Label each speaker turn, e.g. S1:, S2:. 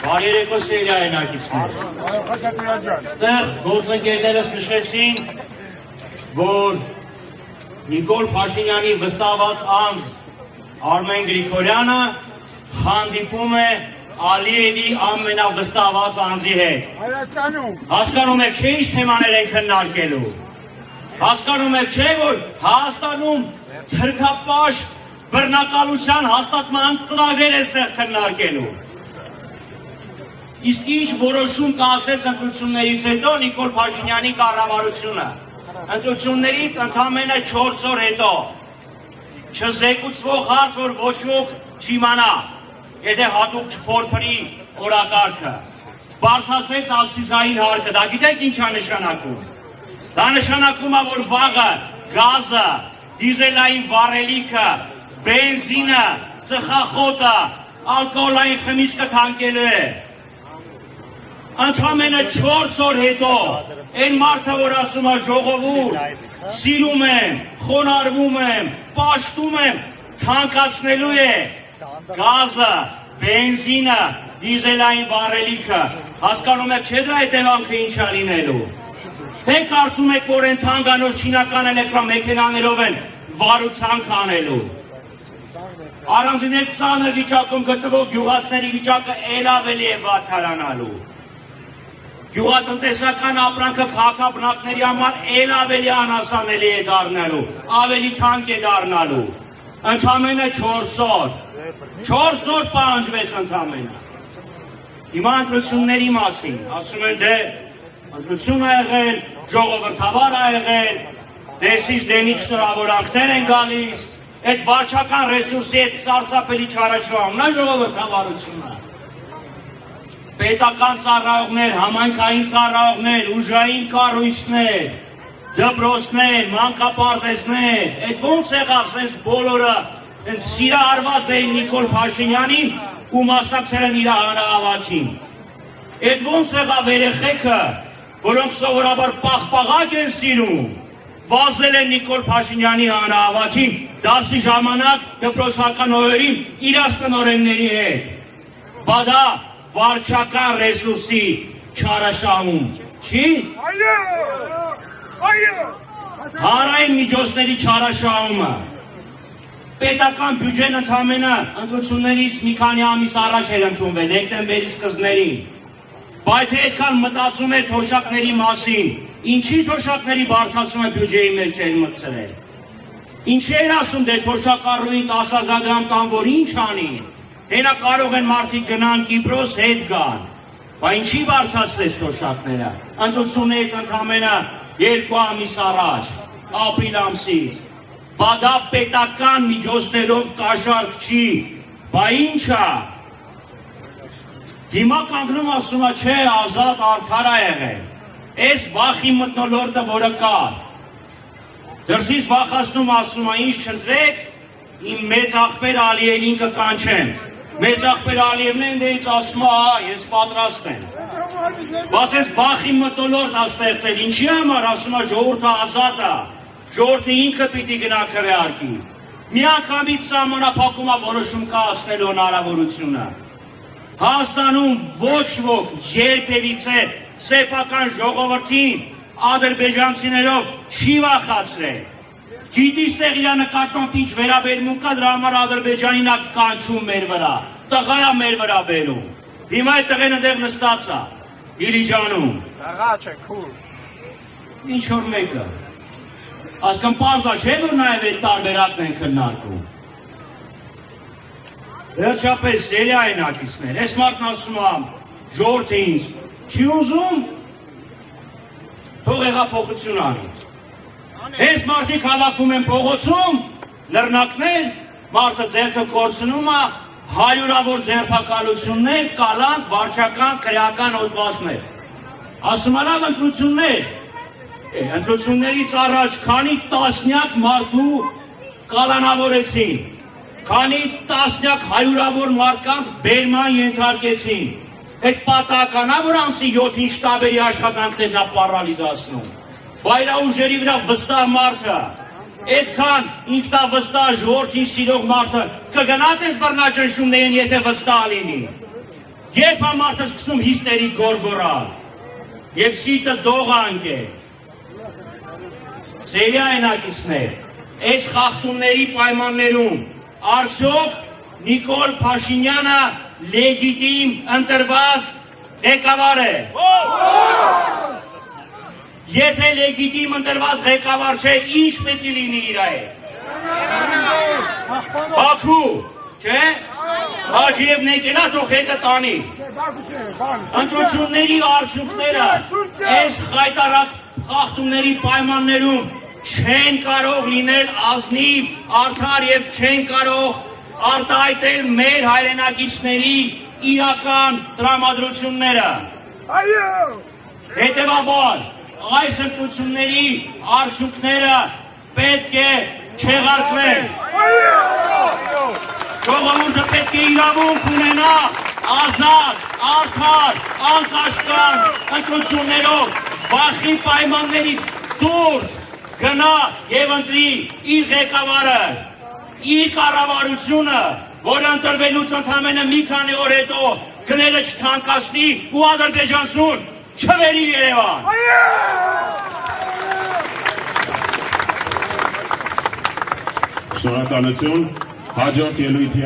S1: Բարերեկո սերիայնակիցներ։ Ստեղ գործընկերներս նշեցին, որ Նիկոլ Փաշինյանի վստահված անձ Արմեն Գրիգորյանը հանդիպում է Ալիևի ամենավստահված անձի հետ։ Հասկանում եք չէ ինչ թեմաներ են քննարկելու։ Հասկանում եք չէ որ Հայաստանում թրքապաշտ բռնակալության հաստատման ծրագրեր են ստեղ քննարկելու։ Իսկ ինչ որոշում կասեց ընտրություններից հետո Նիկոլ Փաշինյանի կառավարությունը։ Ընտրություններից ընդամենը 4 օր հետո չզեկուցվող հարց, որ ոչ ոք չիմանա, եթե հատուկ չփորփրի օրակարգը։ Բարձրացրեց ակցիզային հարկը, դա գիտեք ինչ է նշանակում։ Դա նշանակում է, որ վաղը գազը, դիզելային վառելիքը, բենզինը, ծխախոտը, ալկոհոլային խմիչքը թանկելու է։ Ընդամենը 4 օր հետո այն մարդը, որ ասում է ժողովուրդ, սիրում եմ, խոնարհվում եմ, պաշտում եմ, թանկացնելու է գազը, բենզինը, դիզելային վառելիքը, հասկանում եք չէ դրա հետևանքը ինչ է լինելու։ Թե կարծում եք, որ այն թանկանոց չինական էլեկտրամեքենաներով են վարուցանք անելու։ Առանձին այդ ծանր վիճակում գտնվող գյուղացիների վիճակը ել ավելի է վատթարանալու։ Գյուղատնտեսական ապրանքը քաղաքաբնակների համար ել ավելի անհասանելի է դառնալու, ավելի թանկ է դառնալու։ Ընդամենը 4 օր։ 4 օր պահանջվեց ընդամենը։ Հիմա ընտրությունների մասին, ասում են դե ընտրություն ա եղել, ժողովրդավար ա եղել, դեսից դենից շնորհավորանքներ են գալիս, այդ վարչական ռեսուրսի այդ սարսափելի չարաշահումն է ժողովրդավարությունը։ Պետական ծառայողներ, համայնքային ծառայողներ, ուժային կառույցներ, դպրոցներ, մանկապարտեզներ, այդ ոնց եղավ սենց բոլորը սիրահարված էին Նիկոլ Փաշինյանին ու մասնակցել են իր հանրահավաքին։ Այդ ոնց եղավ երեխեքը, որոնք սովորաբար պաղպաղակ են սիրում, վազել են Նիկոլ Փաշինյանի հանրահավաքին, դասի ժամանակ դպրոցական օրերին իրաց տնօրենների հետ։ Բա դա վարչական ռեսուրսի չարաշահում, չի։ Հանրային միջոցների չարաշահումը։ Պետական բյուջեն ընդամենը ընտրություններից մի քանի ամիս առաջ էր ընդունվել, դեկտեմբերի սկզբներին։ Բայց այդքան մտածում էր թոշակների մասին, ինչի թոշակների բարձրացումը բյուջեի մեջ էր մտցրել։ Ինչի էր ասում դե թոշակառուին 10,000 դրամ տան, որ ինչ անի։ Դենա կարող են մարդիկ գնան Կիպրոս հետ գան։ Բա ինչի բարձրացրեց թոշակները։ Ընտրություններից ընդամենը 2 ամիս առաջ, ապրիլ ամսից։ Բա դա պետական միջոցներով կաշառք չի։ Բա ինչ է։ Հիմա կանգնում ասում է չէ, ազատ արդար ա եղել։ Այս վախի մթնոլորտը, որը կար։ Դրսից վախացնում ասում է ինչ չընտրեք, իմ մեծ աղբեր Ալիևին կկանչեմ։ Մեծ աղբեր Ալիևն են դերից ասում է, ես պատրաստ եմ։ Բայց այս վախի մթնոլորտ ա ստեղծել, ինչի համար ասում է ժողովուրդը ազատ է, ժողովուրդը ինքը պիտի գնա քվեարկի։ Միանգամից սահմանափակում է որոշում կայացնելու հնարավորությունը։ Հայաստանում ոչ ոք երբևիցե սեփական ժողովրդին ադրբեջանցիներով չի վախացրել։ Գիտիս տեղ իր նկատմամբ ինչ վերաբերմունք կա, դրա համար Ադրբեջանին ա կանչում մեր վրա, տղա ա մեր վրա բերում։ Հիմա այդ տղեն այնտեղ նստած ա, Դիլիջանում։
S2: Տղա չէ, քուր։
S1: Ինչ որ մեկը։ Այսքան պարզ ա չէ, որ նաև այդ տարբերակն են քննարկում։ Վերջապես սերիայնակիցներ, այս մարդն ասում է ժողովուրդը ինձ չի ուզում, թող հեղափոխություն անի։ Այս մարդիկ հավաքվում են փողոցում, լեռնակներ, մարդը ձեռքը կորցնում է, հարյուրավոր ձերբակալություններ, կալանք, վարչական, քրեական հոդվածներ։ Ասում է լավ ընտրություններ, ընտրություններից առաջ քանի տասնյակ մարդու կալանավորեցին, քանի տասնյակ հարյուրավոր մարդկանց բերման ենթարկեցին։ Այդ պատահական է, որ ամսի 7-ին շտաբերի աշխատանքներն է պարալիզացնում։ Բայրաուժերի վրա վստահ մարդը, այդքան ինքնավստահ ժողովրդին սիրող մարդը կգնաք ես բռնաճնշումներին, եթե վստահ լինի։ Երբ մարդը սկսում հիստերի գորգորալ, եւ սիրտը դողանք է։ Ձերի այնակիցներ, այս խախտումների պայմաններում արդյոք Նիկոլ Փաշինյանը լեգիտիմ ընտրված ղեկավար է։ Եթե լեգիտիմ ընտրված ղեկավար չէ, ինչ պետք է լինի իր հետ։ Բաքու, չէ՞։ Հաջիև նեկենա թող հետը տանի։ Ընտրությունների արդյունքները այս խայտարակ խախտումների պայմաններում չեն կարող լինել ազնիվ, արդար եւ չեն կարող արտահայտել մեր հայրենակիցների իրական տրամադրությունները։ Հետևաբար, այս ընտրությունների արդյունքները պետք է չեղարկվեն։ Ժողովուրդը պետք է իրավունք ունենա ազատ, արդար, անկաշկանդ ընտրություններով բախի պայմաններից դուրս գնա եւ ընտրի իր ղեկավարը, իր կառավարությունը, որը ընտրվելուց ընդամենը մի քանի օր հետո գները չթանկացնի ու ադրբեջանցուն չվերի Երևան։
S2: Շնորհակալություն, հաջորդ ելույթի